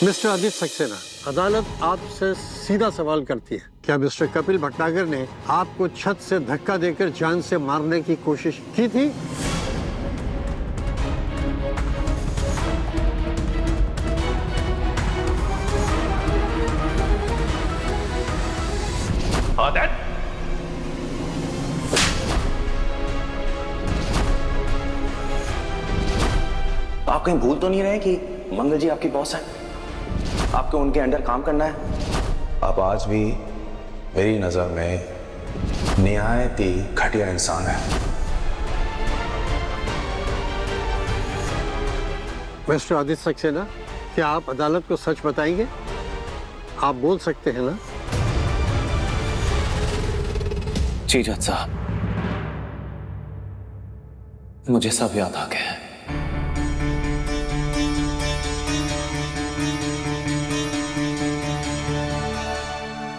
Mister Aditya Saxena, अदालत आपसे सीधा सवाल करती है, क्या मिस्टर कपिल भटनागर ने आपको छत से धक्का देकर जान से मारने की कोशिश की थी? आदित्य, आप कहीं भूल तो नहीं रहे कि मंगल जी आपकी बॉस है? आपको उनके अंडर काम करना है। आप आज भी मेरी नजर में निहायत ही घटिया इंसान है। मिस्टर आदित्य सक्सेना, क्या आप अदालत को सच बताएंगे? आप बोल सकते हैं ना? जी जज साहब, मुझे सब याद आ गया है।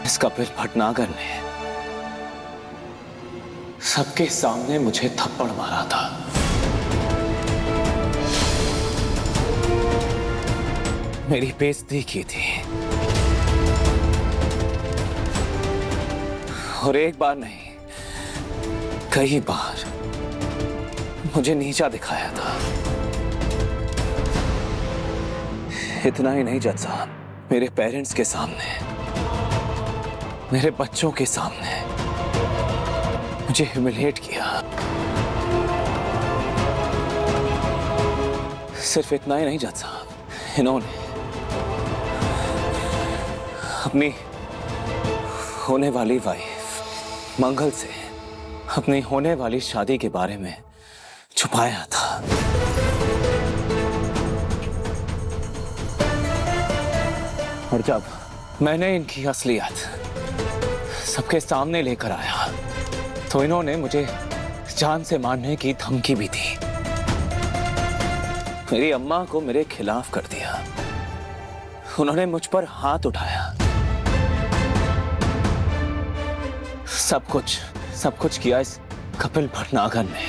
इस कपिल भटनागर ने सबके सामने मुझे थप्पड़ मारा था। मेरी बेइज्जती की थी और एक बार नहीं, कई बार मुझे नीचा दिखाया था। इतना ही नहीं जज साहब, मेरे पेरेंट्स के सामने, मेरे बच्चों के सामने मुझे ह्यूमिलिएट किया। सिर्फ इतना ही नहीं जज साहब, इन्होंने अपनी होने वाली वाइफ मंगल से अपनी होने वाली शादी के बारे में छुपाया था। और जब मैंने इनकी असलियत सबके सामने लेकर आया तो इन्होंने मुझे जान से मारने की धमकी भी दी। मेरी अम्मा को मेरे खिलाफ कर दिया। उन्होंने मुझ पर हाथ उठाया। सब कुछ किया इस कपिल भटनागर ने।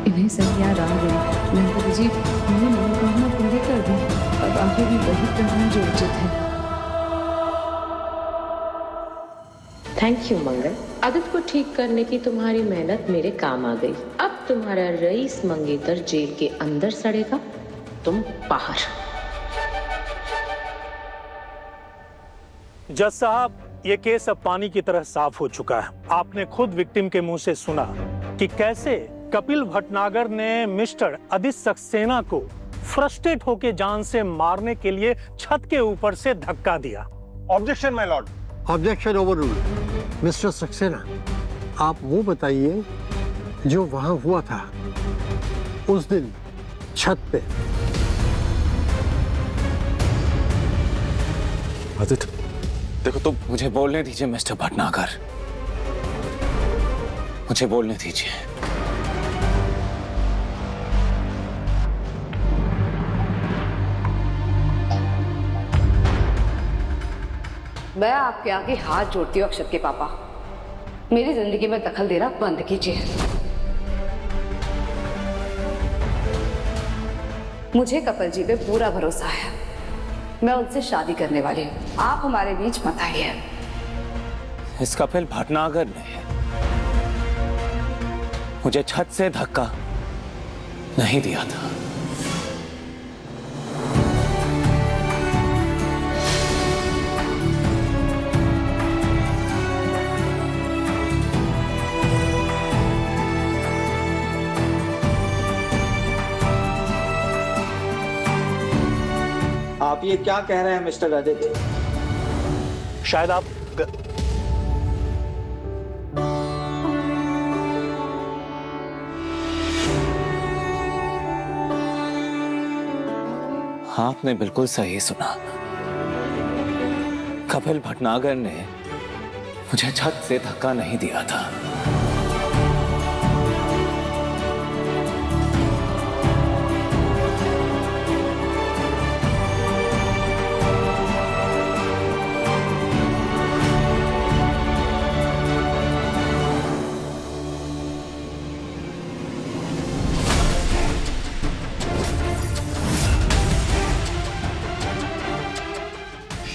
इन्हें सब याद आ गई। मंगल जी, मैंने मनोकामना पूरी कर दी। अब आगे भी वही करना जो उचित है। थैंक यू मंगल। आदित्य को ठीक करने की तुम्हारी मेहनत मेरे काम आ गई। अब तुम्हारा रईस मंगेतर जेल के अंदर सड़ेगा, तुम बाहर। जज साहब, ये केस अब पानी की तरह साफ हो चुका है। आपने खुद विक्टिम के मुंह से सुना कि कैसे कपिल भटनागर ने मिस्टर आदित्य सक्सेना को फ्रस्ट्रेट होकर जान से मारने के लिए छत के ऊपर से धक्का दिया। Objection my Lord. Objection overruled. Mister Saxena, आप वो बताइए जो वहां हुआ था उस दिन छत पे। आदित्य, देखो, तुम मुझे बोलने दीजिए मिस्टर भटनागर, मुझे बोलने दीजिए। मैं आपके आगे हाथ जोड़ती हूँ अक्षत के पापा, मेरी जिंदगी में दखल देना बंद कीजिए। मुझे कपिल जी पे पूरा भरोसा है। मैं उनसे शादी करने वाली हूँ। आप हमारे बीच मत आइए। इस कपिल भटनागर ने मुझे छत से धक्का नहीं दिया था। आप ये क्या कह रहे हैं मिस्टर आदित्य? शायद आप आपने बिल्कुल सही सुना। कपिल भटनागर ने मुझे छत से धक्का नहीं दिया था।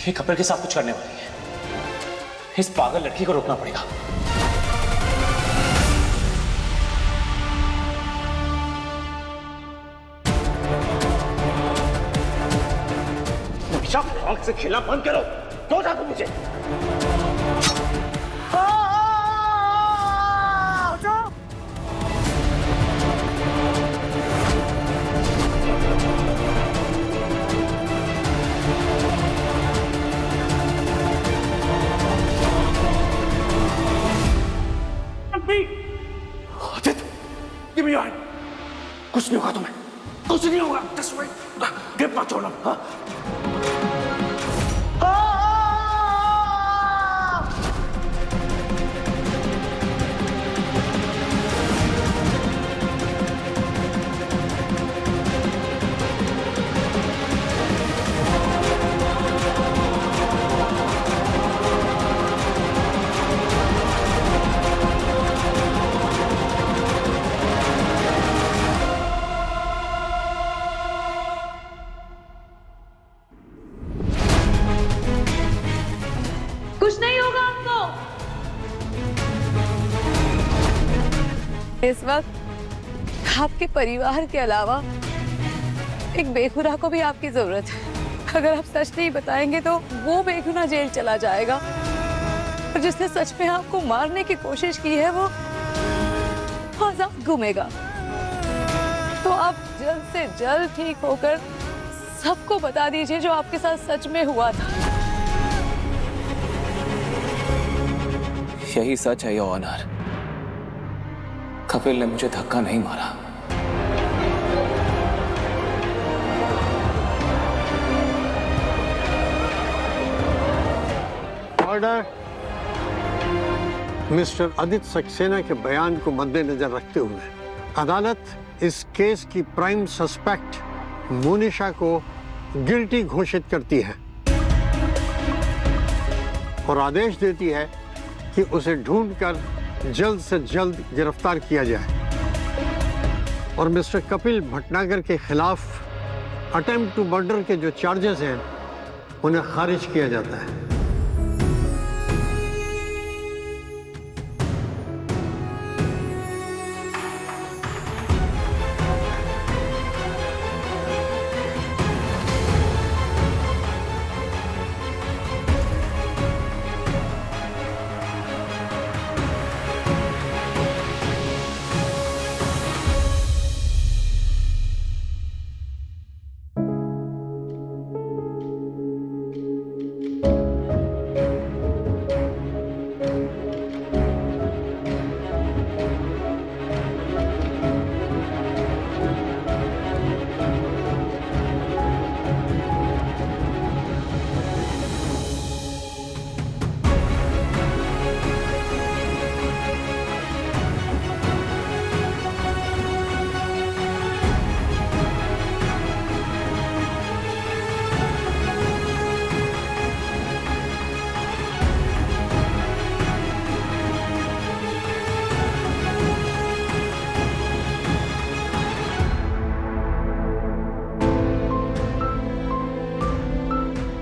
ये कपिल के साथ कुछ करने वाली है। इस पागल लड़की को रोकना पड़ेगा। नफीसा, आंख से खेलना बंद करो। दो जादू मुझे। कुछ नहीं होगा तुम्हें, कुछ नहीं होगा। ग्रिप मत छोड़ना। हाँ? कुछ नहीं होगा आपको। इस वक्त आपके परिवार के अलावा एक बेगुनाह को भी आपकी जरूरत है। अगर आप सच नहीं बताएंगे तो वो बेगुनाह जेल चला जाएगा, और जिसने सच में आपको मारने की कोशिश की है वो आजाद घूमेगा। तो आप जल्द से जल्द ठीक होकर सबको बता दीजिए जो आपके साथ सच में हुआ था। यही सच है, योर ऑनर। कपिल ने मुझे धक्का नहीं मारा। ऑर्डर। मिस्टर आदित्य सक्सेना के बयान को मद्देनजर रखते हुए अदालत इस केस की प्राइम सस्पेक्ट मोनिशा को गिल्टी घोषित करती है और आदेश देती है कि उसे ढूंढकर जल्द से जल्द गिरफ्तार किया जाए और मिस्टर कपिल भटनागर के खिलाफ अटेम्प्ट टू मर्डर के जो चार्जेस हैं उन्हें खारिज किया जाता है।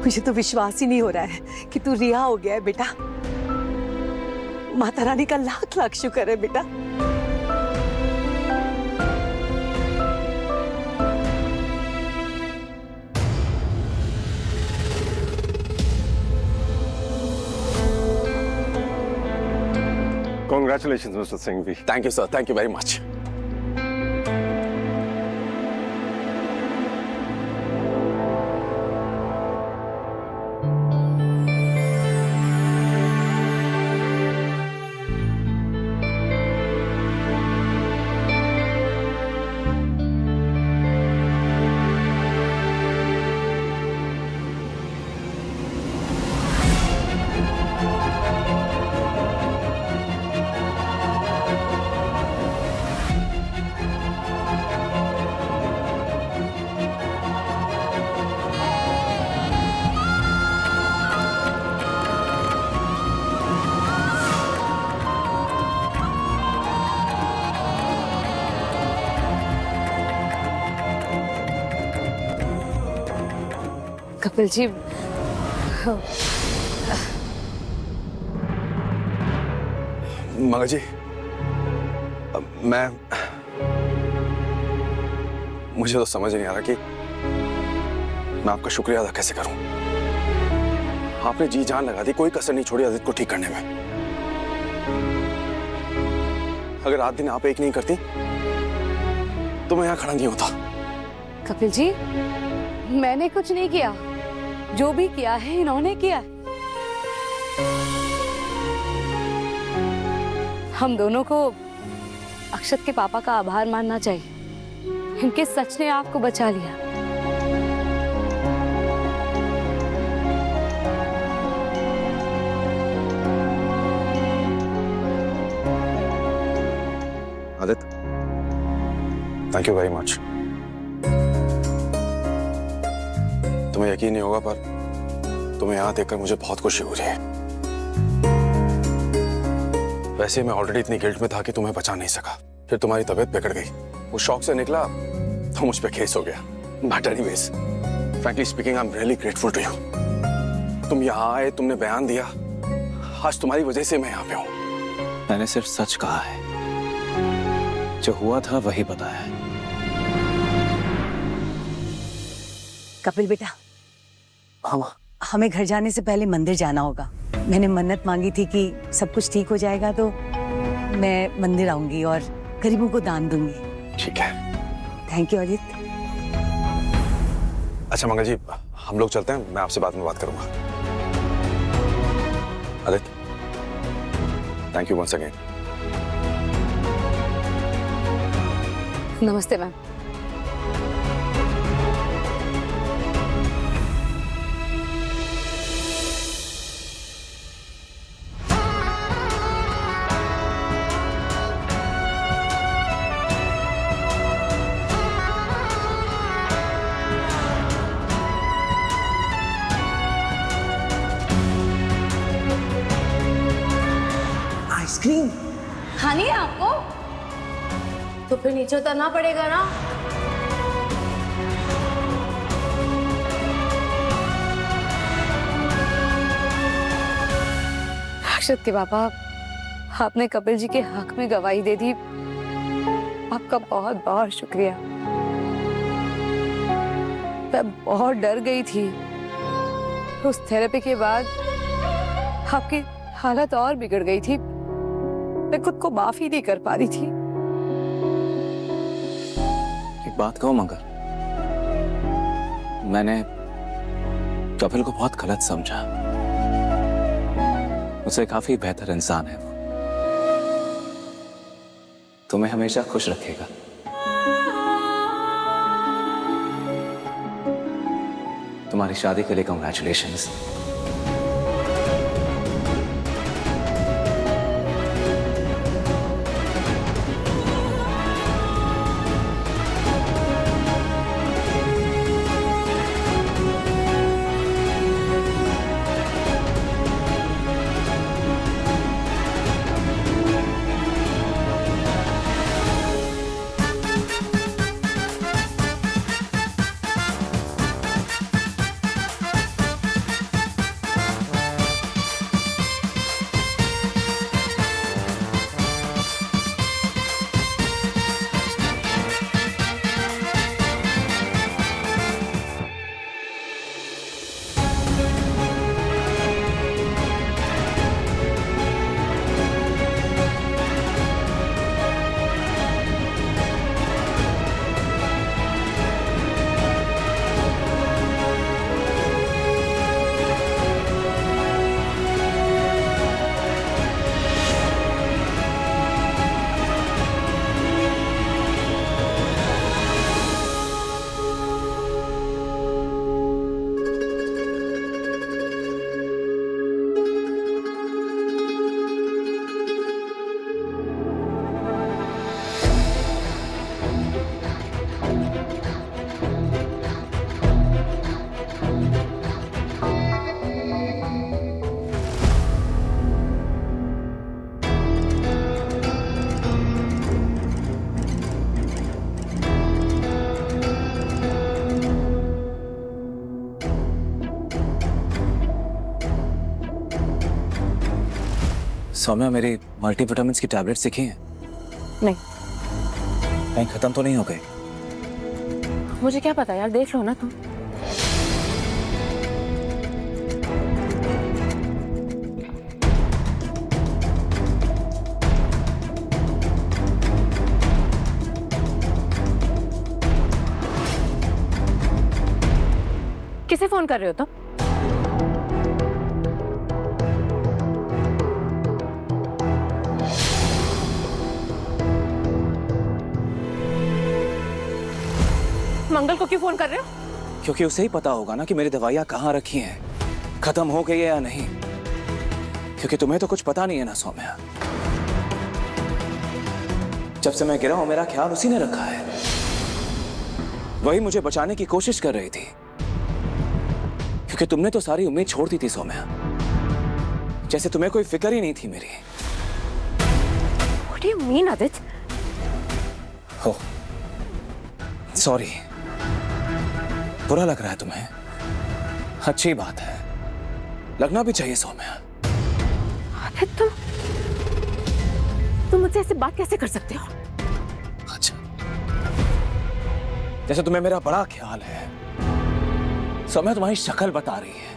मुझे तो विश्वास ही नहीं हो रहा है कि तू रिहा हो गया है बेटा। माता रानी का लाख लाख शुक्र है बेटा। Congratulations, Mr. Singhvi. Thank you, sir. Thank you very much. Kapil ji, मगर जी, मुझे तो समझ नहीं आ रहा कि मैं आपका शुक्रिया अदा कैसे करूं। आपने जी जान लगा दी, कोई कसर नहीं छोड़ी आदित्य को ठीक करने में। अगर रात दिन आप एक नहीं करती तो मैं यहां खड़ा नहीं होता। कपिल जी, मैंने कुछ नहीं किया, जो भी किया है इन्होंने किया। हम दोनों को अक्षत के पापा का आभार मानना चाहिए। इनके सच ने आपको बचा लिया। Aditya, thank you very much. तुम्हें यकीन नहीं होगा पर तुम्हें यहां देखकर मुझे बहुत खुशी हो रही है। वैसे मैं ऑलरेडी इतनी गिल्ट में था कि तुम्हें बचा नहीं सका, फिर तुम्हारी तबीयत बिगड़ गई, उस शौक से निकला तो मुझ पे केस हो गया। But anyways, frankly speaking, I am really grateful to you. तुम यहाँ आए, तुमने बयान दिया, आज तुम्हारी वजह से मैं यहाँ पे हूँ। मैंने सिर्फ सच कहा है, जो हुआ था वही बताया है। कपिल बेटा, हाँ, हमें घर जाने से पहले मंदिर जाना होगा। मैंने मन्नत मांगी थी कि सब कुछ ठीक हो जाएगा तो मैं मंदिर आऊंगी और गरीबों को दान दूंगी। ठीक है। Thank you Aditya. अच्छा मंगल जी, हम लोग चलते हैं, मैं आपसे बाद में बात करूंगा। आदित्य, थैंक यू वंस अगेन। नमस्ते मैम। आइसक्रीम खानी है आपको? तो फिर नीचे उतरना पड़ेगा ना। अक्षत के पापा, आपने कपिल जी के हक में गवाही दे दी, आपका बहुत बहुत शुक्रिया। मैं बहुत डर गई थी, उस थेरेपी के बाद आपकी हालत और बिगड़ गई थी, मैं खुद को माफ ही नहीं कर पा रही थी। एक बात कहूं मगर, मैंने कपिल को बहुत गलत समझा। मुझसे काफी बेहतर इंसान है वो। तुम्हें हमेशा खुश रखेगा। तुम्हारी शादी के लिए कांग्रेचुलेशंस। सौम्या, मेरी मल्टीविटामिन्स की टैबलेट्स लिखी हैं? नहीं। कहीं खत्म तो नहीं हो गई? मुझे क्या पता यार, देख लो ना तुम। किसे फोन कर रहे हो तुम? मंगल को क्यों फोन कर रहे हो? क्योंकि उसे ही पता होगा ना कि मेरी दवाइयां कहाँ रखी हैं, खत्म हो गई है या नहीं। क्योंकि तुम्हें तो कुछ पता नहीं है ना सौम्या। जब से मैं गिरा हूं मेरा ख्याल उसी ने रखा है। वही मुझे बचाने की कोशिश कर रही थी। क्योंकि तुमने तो सारी उम्मीद छोड़ दी थी सौम्या, जैसे तुम्हें कोई फिक्र ही नहीं थी मेरी। What do you mean, Aditya? हो, सॉरी। बुरा लग रहा है तुम्हें? अच्छी बात है, लगना भी चाहिए सौम्या। आदित्य, तुम मुझसे ऐसे बात कैसे कर सकते हो? अच्छा, जैसे तुम्हें मेरा बड़ा ख्याल है। सौम्या, तुम्हारी शक्ल बता रही है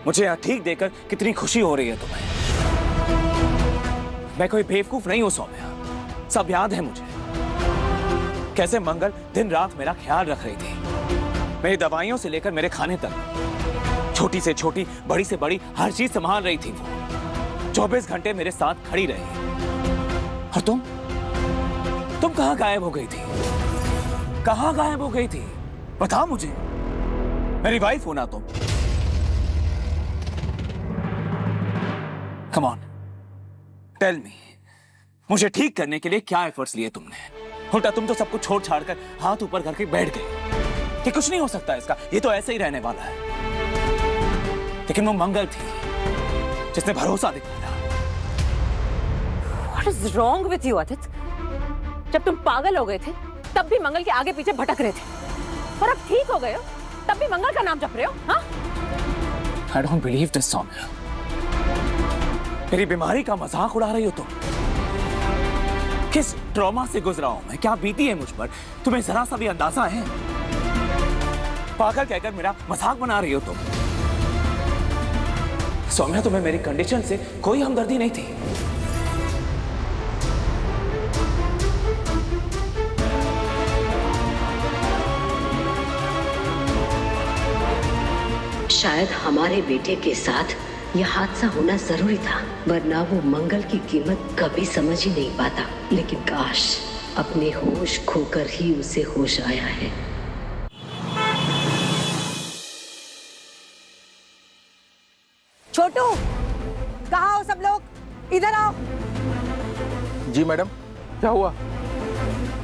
मुझे यहाँ ठीक देखकर कितनी खुशी हो रही है तुम्हें। मैं कोई बेवकूफ नहीं हूं सौम्या, सब याद है मुझे। कैसे मंगल दिन रात मेरा ख्याल रख रही थी, मेरी दवाइयों से लेकर मेरे खाने तक, छोटी से छोटी बड़ी से बड़ी हर चीज संभाल रही थी वो। 24 घंटे मेरे साथ खड़ी रही। और तुम कहां गायब हो गई थी? कहां गायब हो गई थी? बता मुझे। मेरी वाइफ हो ना तुम। कम ऑन, टेल मी, मुझे ठीक करने के लिए क्या एफर्ट्स लिए तुमने? उल्टा तुम तो सब कुछ छोड़ छाड़ कर हाथ ऊपर करके बैठ गए कि कुछ नहीं हो सकता इसका, ये तो ऐसे ही रहने वाला है। लेकिन वो मंगल थी जिसने भरोसा दिखाया। What is wrong with you, Aditya? जब तुम पागल हो गए थे तब भी मंगल के आगे पीछे भटक रहे थे, और अब ठीक हो गए हो तब भी मंगल का नाम जप रहे हो। हाँ? I don't believe this, Saumya. मेरी बीमारी का मजाक उड़ा रही हो तुम। किस ट्रॉमा से गुजरा हूं मैं, क्या बीती है मुझ पर, तुम्हें जरा सा भी अंदाजा है? पागल कहकर मेरा मजाक बना रही हो तुम। सौम्या, तुम्हें मेरी कंडीशन से कोई हमदर्दी नहीं थी। शायद हमारे बेटे के साथ यह हादसा होना जरूरी था, वरना वो मंगल की कीमत कभी समझ ही नहीं पाता। लेकिन काश अपने होश खोकर ही उसे होश आया है। छोटू, कहाँ हो सब लोग? इधर आओ। जी मैडम, क्या हुआ?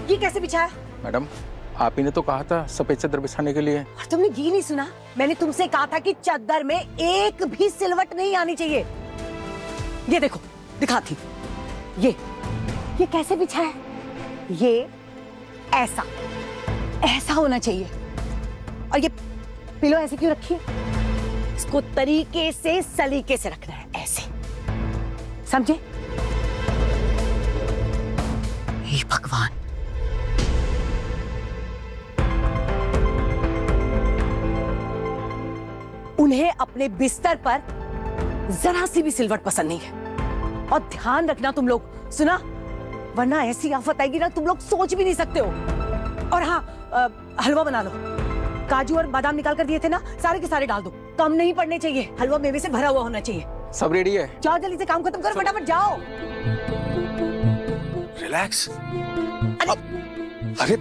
ये कैसे बिछाया? मैडम, आप ही ने तो कहा था सफेद चादर बिछाने के लिए। और तुमने ये नहीं सुना? मैंने तुमसे कहा था कि चादर में एक भी सिलवट नहीं आनी चाहिए। ये देखो, दिखाती। ये कैसे बिछाया है? ये ऐसा होना चाहिए। और ये पिलो ऐसे क्यों रखी है? इसको तरीके से सलीके से रखना है, ऐसे, समझे? हे भगवान, उन्हें अपने बिस्तर पर जरा सी भी सिलवट पसंद नहीं है। और ध्यान रखना तुम लोग, सुना? वरना ऐसी आफत आएगी ना, तुम लोग सोच भी नहीं सकते हो। और हाँ, हलवा बना लो। काजू और बादाम निकाल कर दिए थे ना, सारे के सारे डाल दो। कम नहीं पड़ने चाहिए, हलवा मेवे से भरा हुआ होना चाहिए। सब रेडी है? जाओ जल्दी से काम खत्म करो, फटाफट जाओ। रिलैक्स। अरे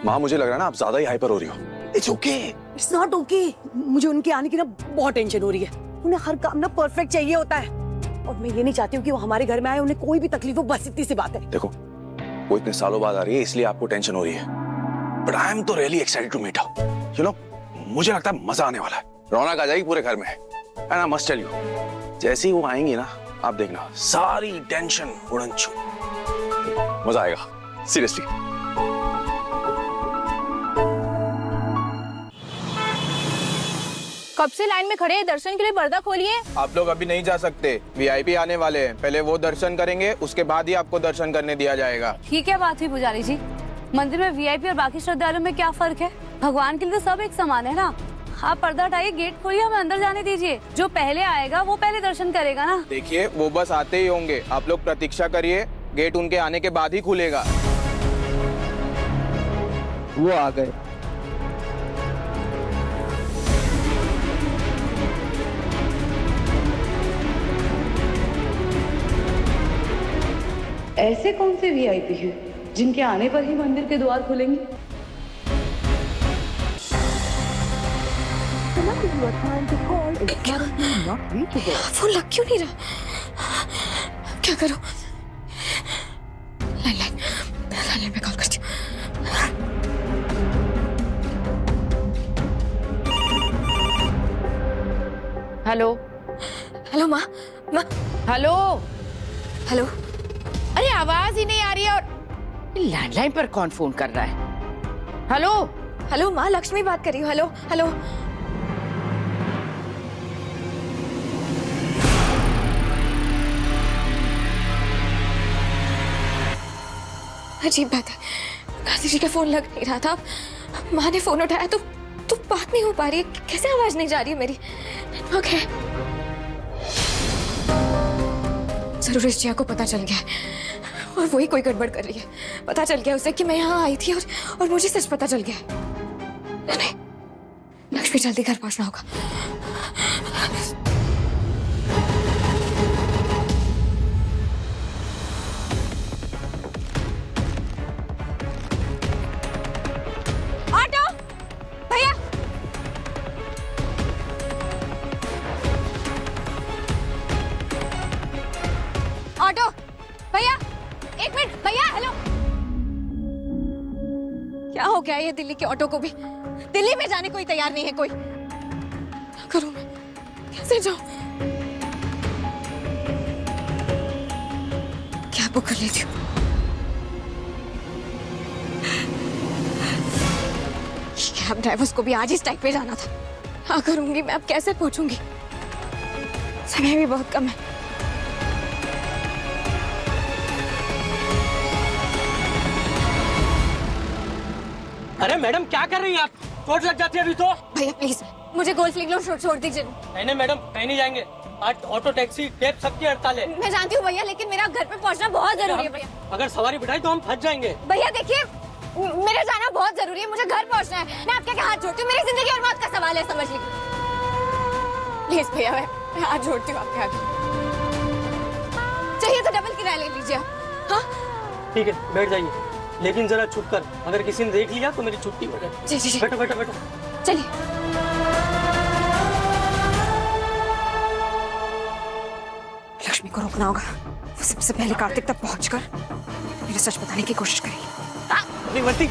माँ, मुझे लग रहा है ना आप ज्यादा ही हाइपर हो रही हो। It's okay. It's not okay. मुझे उनके आने की ना बहुत टेंशन हो रही है। उन्हें हर काम ना परफेक्ट चाहिए होता है, और मैं ये नहीं चाहती हूँ कि वो हमारे घर में आए, उन्हें कोई भी तकलीफ हो। बस इतनी सी बात है। देखो, वो इतने सालों बाद आ रही है इसलिए आपको टेंशन हो रही है, बट आई एम तो really excited to meet her. You know, मुझे लगता है मजा आने वाला है, रौनक आ जाएगी पूरे घर में। And I must tell you, जैसे ही वो आएंगी ना, आप देखना सारी टेंशन उड़न छू, मजा आएगा सीरियसली। कब से लाइन में खड़े हैं, दर्शन के लिए पर्दा खोलिए। आप लोग अभी नहीं जा सकते, वीआईपी आने वाले हैं। पहले वो दर्शन करेंगे, उसके बाद ही आपको दर्शन करने दिया जाएगा। ये क्या बात हुई पुजारी जी? मंदिर में वीआईपी और बाकी श्रद्धालुओं में क्या फर्क है? भगवान के लिए तो सब एक समान है ना। आप पर्दा हटाइए, गेट खोलिए, हमें अंदर जाने दीजिए। जो पहले आएगा वो पहले दर्शन करेगा ना। देखिए वो बस आते ही होंगे, आप लोग प्रतीक्षा करिए, गेट उनके आने के बाद ही खुलेगा। वो आ गए। ऐसे कौन से वीआईपी हैं जिनके आने पर ही मंदिर के द्वार खुलेंगे? फोन लग क्यों नहीं रहा? क्या करूं? लाइन में कॉल करती हूँ। हेलो हेलो माँ, हेलो हेलो। अरे आवाज ही नहीं आ रही है। और लैंडलाइन पर कौन फोन कर रहा है? हेलो हेलो माँ, लक्ष्मी बात कर रही हूँ। Hello hello. अजीब बात है, काशी जी का फोन लग नहीं रहा था। माँ ने फोन उठाया तो बात नहीं हो पा रही है। कैसे आवाज नहीं जा रही है मेरी? नेटवर्क है। जरूर इस जिया को पता चल गया है और वही कोई गड़बड़ कर रही है। पता चल गया उसे कि मैं यहाँ आई थी और मुझे सच पता चल गया। नहीं, लक्ष्मी जल्दी घर पहुंचना होगा। ऑटो भैया, ऑटो भैया, एक मिनट भैया। हेलो, क्या हो गया ये दिल्ली के ऑटो को भी? दिल्ली में जाने को ही तैयार नहीं है कोई। क्या करूं मैं? कैसे जाऊं? क्या बुक कर लेती हूँ। कैब ड्राइवर्स को भी आज ही स्ट्राइक पे जाना था। क्या करूंगी मैं अब? कैसे पहुंचूंगी? समय भी बहुत कम है। अरे मैडम क्या कर रही हैं आप? चोट लग जाती है अभी तो। भैया प्लीज मुझे गोल्फ लो, छोड़ दीजिए। नहीं मैडम, कहीं नहीं जाएंगे। आज ऑटो टैक्सी कैब सबकी हड़ताल है। मैं जानती हूँ भैया, लेकिन मेरा घर पे पहुँचना बहुत जरूरी है भैया। अगर सवारी बिठाई तो हम फंस जाएंगे। भैया देखिए, मेरा जाना बहुत जरूरी है, मुझे घर पहुँचना है। मैं आपके हाथ जोड़ती हूँ, मेरी जिंदगी और मौत का सवाल है, समझ लीजिए प्लीज भैया। मैं हाथ जोड़ती हूँ आपके आगे। चाहिए तो डबल किराया ले लीजिए। हाँ ठीक है, बैठ जाइए, लेकिन जरा छुप कर। अगर किसी ने देख लिया तो मेरी छुट्टी हो जाए। जी बैठो बैठो बैठो। चलिए। लक्ष्मी को रोकना होगा। वो सबसे पहले कार्तिक तक पहुंचकर मेरे सच बताने की कोशिश करेगी। अपनी वर्ती,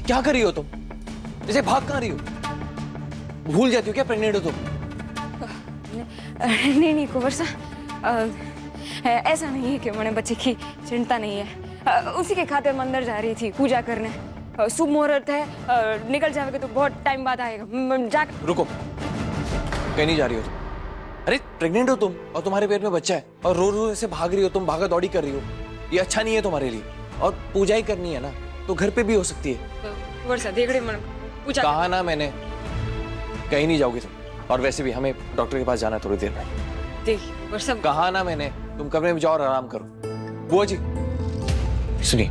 क्या कर रही हो तुम? जैसे भाग कहाँ रही हो? भूल जाती हो क्या प्रेग्नेंट हो तुम? नहीं कुंवर साहब, ऐसा नहीं है कि मैंने बच्चे की चिंता नहीं है। उसी के खातिर मंदिर जा रही थी पूजा करने। शुभ मुहूर्त है, निकल जाएगा तो बहुत टाइम बाद आएगा। रुको, कहीं नहीं जा रही हो तुम? अरे प्रेग्नेंट हो तुम और तुम्हारे पेट में बच्चा है और रोज रोज ऐसे भाग रही हो तुम, भागा दौड़ी कर रही हो। ये अच्छा नहीं है तुम्हारे लिए। और पूजा ही करनी है ना तो घर पे भी हो सकती है। कहा ना मैंने, कहीं नहीं जाओगी तुम। और वैसे भी हमें डॉक्टर के पास जाना थोड़ी देर में। कहा ना मैंने, तुम कमरे में जाओ और आराम करो। बुआ जी सुनिए,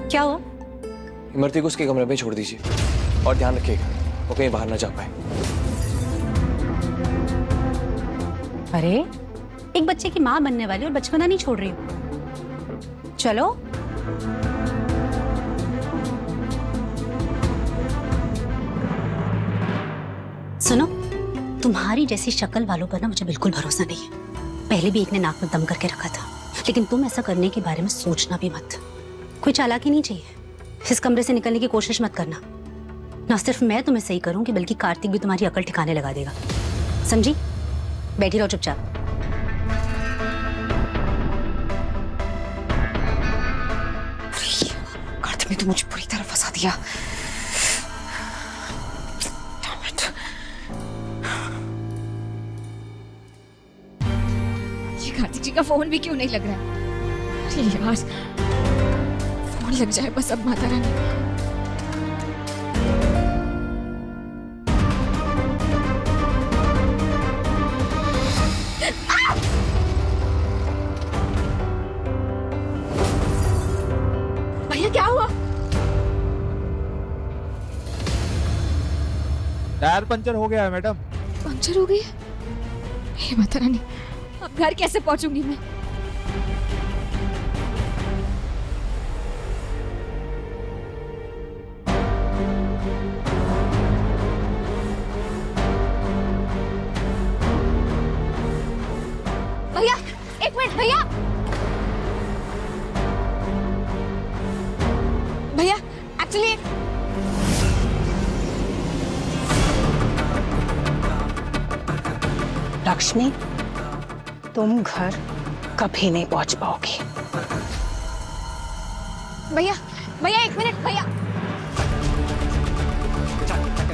क्या हुआ? इमरती को उसके कमरे में छोड़ दीजिए और ध्यान रखिएगा वो कहीं बाहर ना जा पाए। अरे एक बच्चे की माँ बनने वाली और बचपना नहीं छोड़ रही हूँ। चलो। सुनो, तुम्हारी जैसी शक्ल वालों पर ना मुझे बिल्कुल भरोसा नहीं है। पहले भी एक ने नाक में दम करके रखा था, लेकिन तुम ऐसा करने के बारे में सोचना भी मत। कोई चालाकी नहीं चाहिए। इस कमरे से निकलने की कोशिश मत करना। ना सिर्फ मैं तुम्हें सही करूंगी बल्कि कार्तिक भी तुम्हारी अकल ठिकाने लगा देगा। समझी? बैठी रहो चुपचाप। कार्तिक ने तो मुझे पूरी तरह फंसा दिया। उनका फोन भी क्यों नहीं लग रहा है? अरे यार, फोन लग जाए बस अब माता रानी। भैया क्या हुआ? टायर पंचर हो गया है मैडम। पंचर हो गई है? हे माता रानी, अब घर कैसे पहुंचूंगी मैं? भैया एक मिनट, भैया भैया एक्चुअली लक्ष्मी, तुम घर कभी नहीं पहुंच पाओगी। भैया भैया एक मिनट भैया।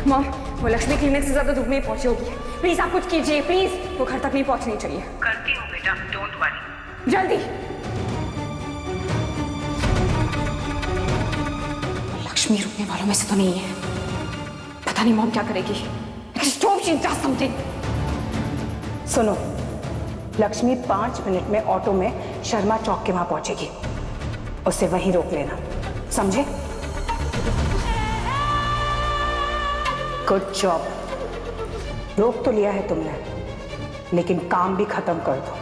मॉम, वो लक्ष्मी क्लिनिक से ज्यादा धूप में ही पहुंची होगी। प्लीज आप कुछ कीजिए, प्लीज। वो घर तक नहीं पहुंचनी चाहिए। करती हूँ बेटा, डोंट वरी। जल्दी। लक्ष्मी रुकने वालों में से तो नहीं है। पता नहीं मॉम क्या करेगी। सुनो, लक्ष्मी 5 मिनट में ऑटो में शर्मा चौक के वहां पहुंचेगी। उसे वहीं रोक लेना, समझे? Good job. रोक तो लिया है तुमने, लेकिन काम भी खत्म कर दो।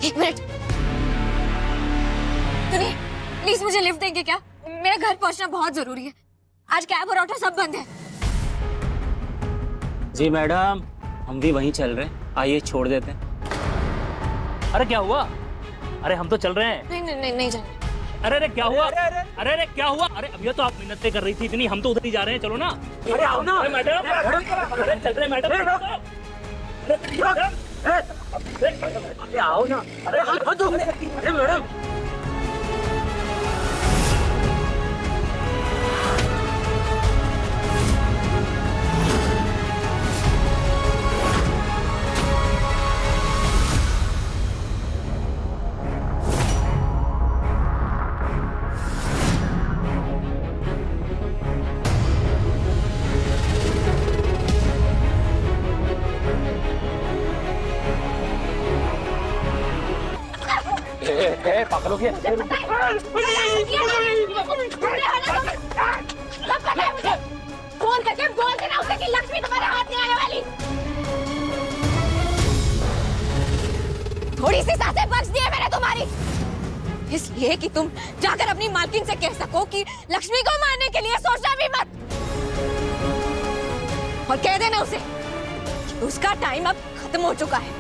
एक मिनट सुनिए, प्लीज मुझे लिफ्ट देंगे क्या? मेरा घर पहुंचना बहुत जरूरी है। आज कैब और ऑटो सब बंद है। जी मैडम, हम भी वहीं चल रहे हैं, आइए छोड़ देते हैं। अरे क्या हुआ? अरे हम तो चल रहे हैं। नहीं जाना। अरे क्या हुआ? अरे क्या हुआ? अरे अभी तो आप मिन्नतें कर रही थी इतनी, हम तो उधर ही जा रहे हैं, चलो ना। अरे आओ ना मैडम, अरे चल रहे मैडम। अरे आओ ना। अरे मैडम, पागलों की फोन करके बोल देना उसे कि लक्ष्मी तुम्हारे हाथ में आने वाली। थोड़ी सी सांसें बख्श दी है मैंने तुम्हारी, इसलिए कि तुम जाकर अपनी मालकिन से कह सको कि लक्ष्मी को मारने के लिए सोचना भी मत। और कह देना उसे कि उसका टाइम अब खत्म हो चुका है।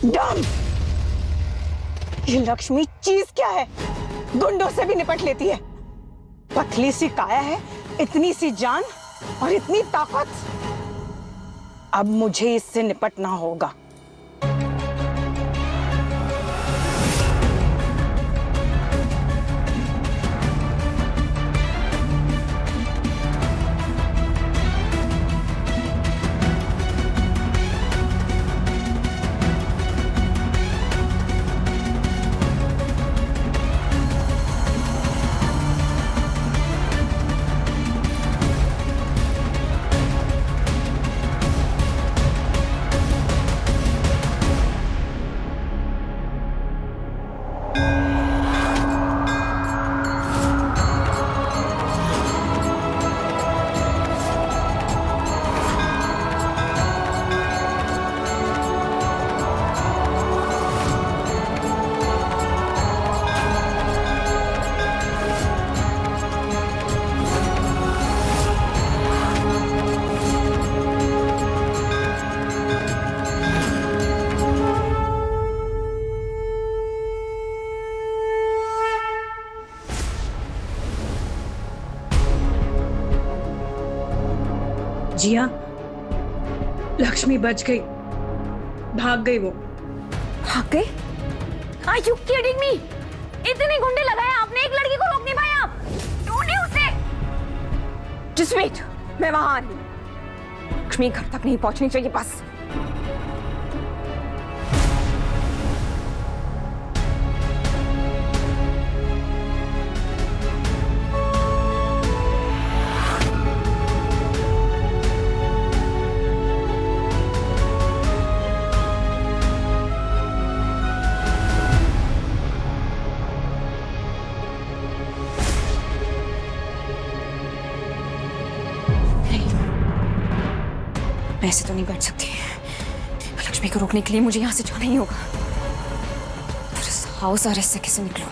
डम! ये लक्ष्मी चीज क्या है? गुंडों से भी निपट लेती है। पतली सी काया है, इतनी सी जान और इतनी ताकत। अब मुझे इससे निपटना होगा। जिया, लक्ष्मी बच गई, भाग गई। वो भाग गई? Are you kidding me? इतने गुंडे लगाए आपने, एक लड़की को रोक नहीं पाए आप। ढूंढे उसे। Just wait, मैं वहां आ रही हूँ। लक्ष्मी घर तक नहीं पहुंचनी चाहिए बस। मैं ऐसे तो नहीं बैठ सकती। लक्ष्मी को रोकने के लिए मुझे यहाँ से जाना ही होगा। फिर इस हाउस अरेस्ट से कैसे निकलूं?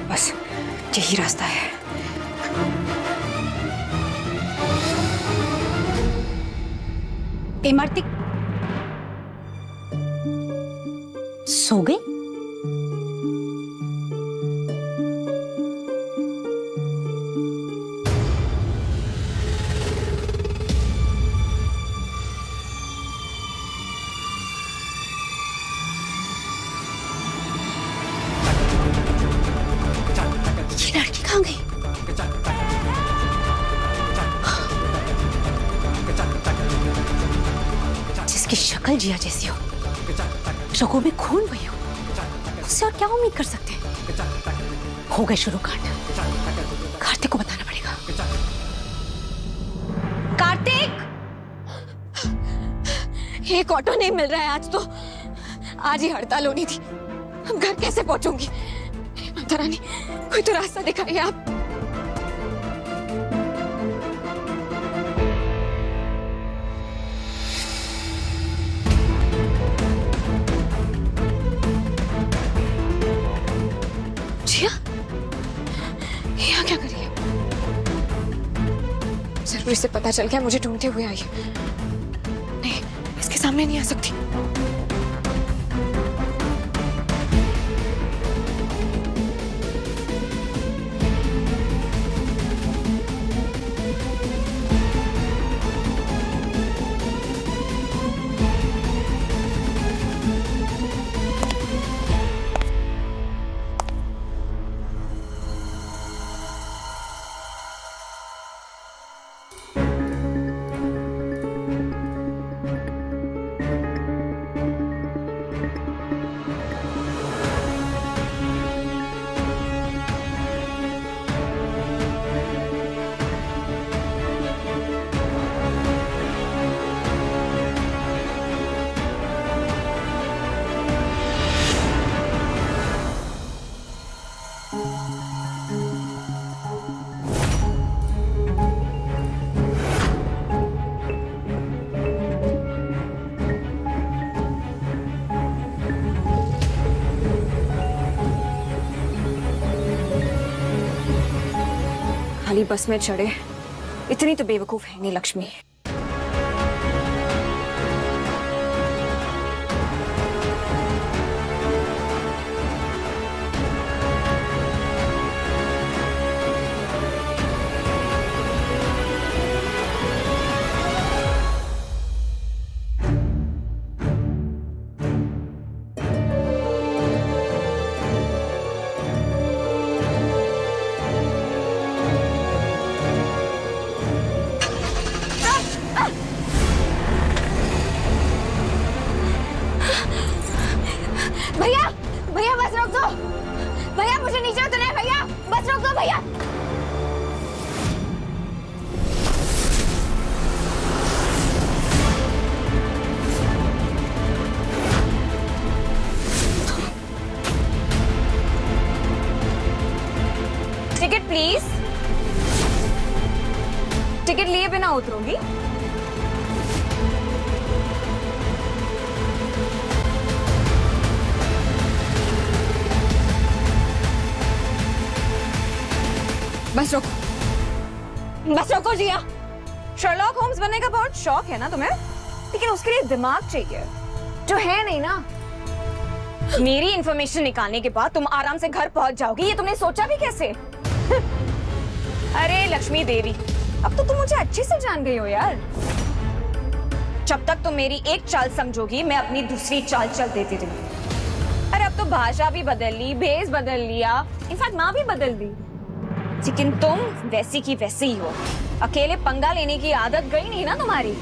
बस यही रास्ता है। इमरती सो गई? ये लड़की कहाँ गई? जिसकी शक्ल जिया जैसी हो, रगों में खून वही हो, उससे और क्या उम्मीद कर सकते हैं? हो गए शुरू कांड। कार्तिक को बताना पड़ेगा। कार्तिक! एक ऑटो नहीं मिल रहा है आज तो। आज ही हड़ताल होनी थी। हम घर कैसे पहुंचूंगी? माता रानी, कोई तो रास्ता दिखाइए आप। जिया, यहाँ क्या करिए? जरूर इसे पता चल गया मुझे ढूंढते हुए आई है। नहीं, इसके सामने नहीं आ सकती। खाली बस में चढ़े, इतनी तो बेवकूफ है नहीं लक्ष्मी। भैया, भैया बस रोक दो। भैया मुझे नीचे उतरना है। भैया बस रोक दो भैया। Ticket please. टिकट लिए बिना उतरूंगी। बस रोको जिया। शर्लॉक होम्स बनने का बहुत शौक है ना तुम्हें, लेकिन उसके लिए दिमाग चाहिए जो है नहीं ना। मेरी इंफॉर्मेशन निकालने के बाद तुम आराम से घर पहुंच जाओगी, ये तुमने सोचा भी कैसे? अरे लक्ष्मी देवी, अब तो तुम मुझे अच्छे से जान गई हो यार। जब तक तुम मेरी एक चाल समझोगी, मैं अपनी दूसरी चाल चल देती रही। अरे अब तो भाषा भी बदल ली, भेष बदल लिया, इनफैक्ट माँ भी बदल दी, लेकिन तुम वैसी की वैसी ही हो। अकेले पंगा लेने की आदत गई नहीं ना तुम्हारी।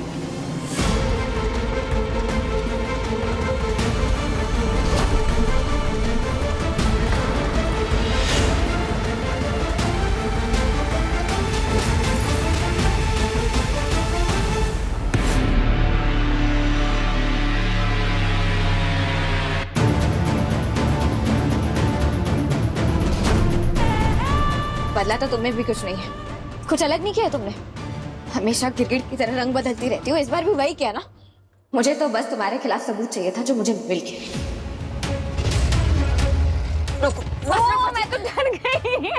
बदला तो तुम्हें भी कुछ नहीं है, कुछ अलग नहीं किया तुमने। हमेशा क्रिकेट की तरह रंग बदलती रहती हो, इस बार भी वही किया ना। मुझे तो बस तुम्हारे खिलाफ सबूत चाहिए था जो मुझे मिल गया। मैं तो डर गई।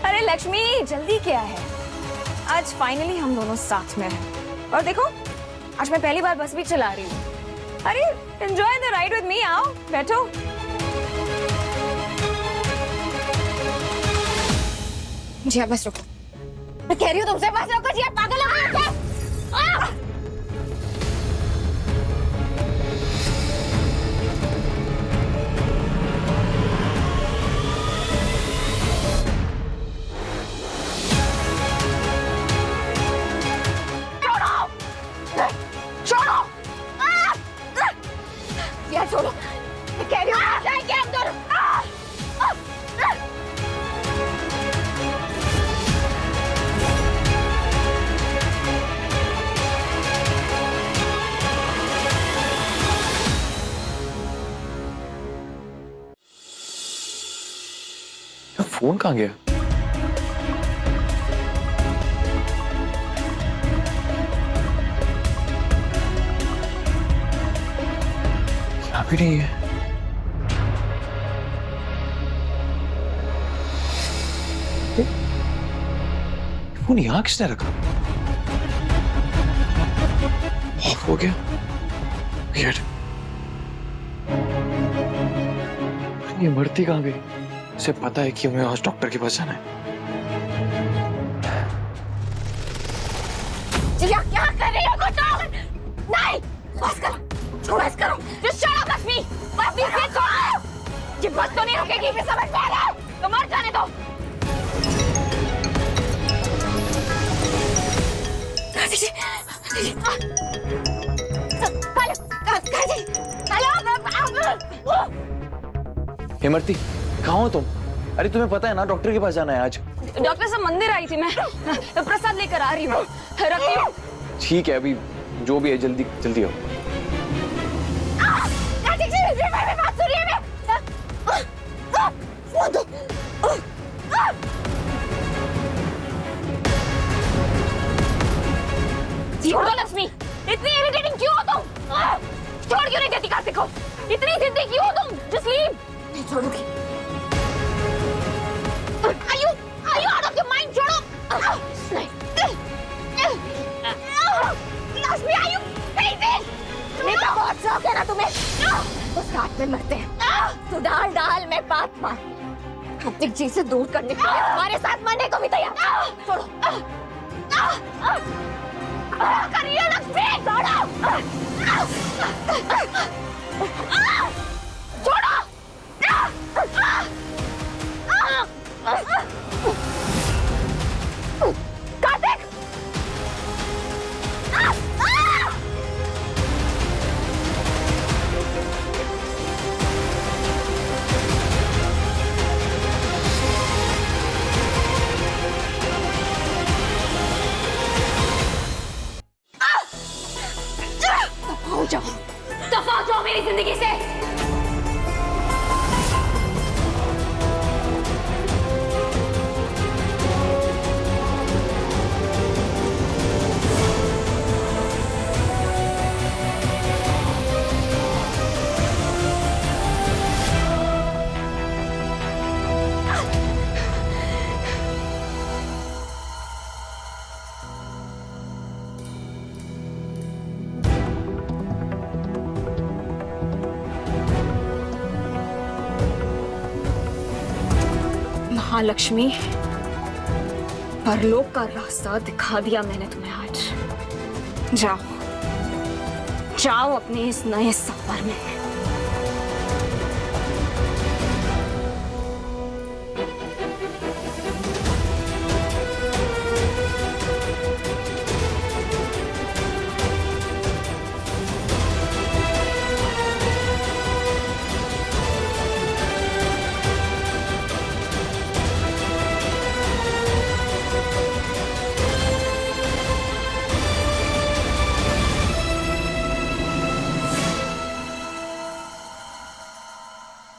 अरे लक्ष्मी, जल्दी क्या है? आज फाइनली हम दोनों साथ में हैं। और देखो, आज मैं पहली बार बस भी चला रही हूँ। अरे enjoy the ride with me, आओ बैठो। जी आप बस रुको, मैं कह रही हूँ तुमसे बस रुको। जी आप पागल हो गए क्या? छोड़ो, यार छोड़ो, मैं कह रही हूँ क्या आप दोनों। फोन कहाँ गया? यहाँ भी नहीं है। फोन यहाँ किसने रखा? ऑफ हो गया। Weird। ये मरती कहाँ गई? उसे पता है कि हमें आज डॉक्टर के पास जाना है। जिया क्या कर रही हो? नहीं, बस करो, बस करो। Just shut up, Lakshmi. बस इसे छोड़ो। ये बस तो नहीं रुकेगी, इसे समझ में आ रहा है? तो मर जाने दो। हेमरती, कहाँ हो तुम? अरे तुम्हें पता है ना डॉक्टर के पास जाना है आज। डॉक्टर साहब, मंदिर आई थी मैं, तो प्रसाद लेकर आ रही हूँ। रखती हूँ। ठीक है, अभी जो भी है जल्दी जल्दी आओ। बात सुनिए। छोड़ो लक्ष्मी, इतनी इरिटेटिंग क्यों हो तुम? छोड़ क्यों नहीं देती कार्तिक को? इतनी जिद्दी क्यों हो तुम? Just leave। नहीं छोड़ूंगी। Are you out of your mind? छोड़ो। नहीं। Lakshmi, are you crazy? तुम्हें तो बहुत शौक है ना तुम्हें? तो साथ में मरते हैं। तो डाल में बात मार। कार्तिक जी से दूर करने के लिए हमारे साथ मरने को भी तैयार। छोड़ो। करिए लक्ष्मी, छोड़ो। छोड़ो। कार्तिक, दफा हो जाओ मेरी जिंदगी से। हाँ लक्ष्मी, परलोक का रास्ता दिखा दिया मैंने तुम्हें आज। जाओ जाओ अपने इस नए सफर में।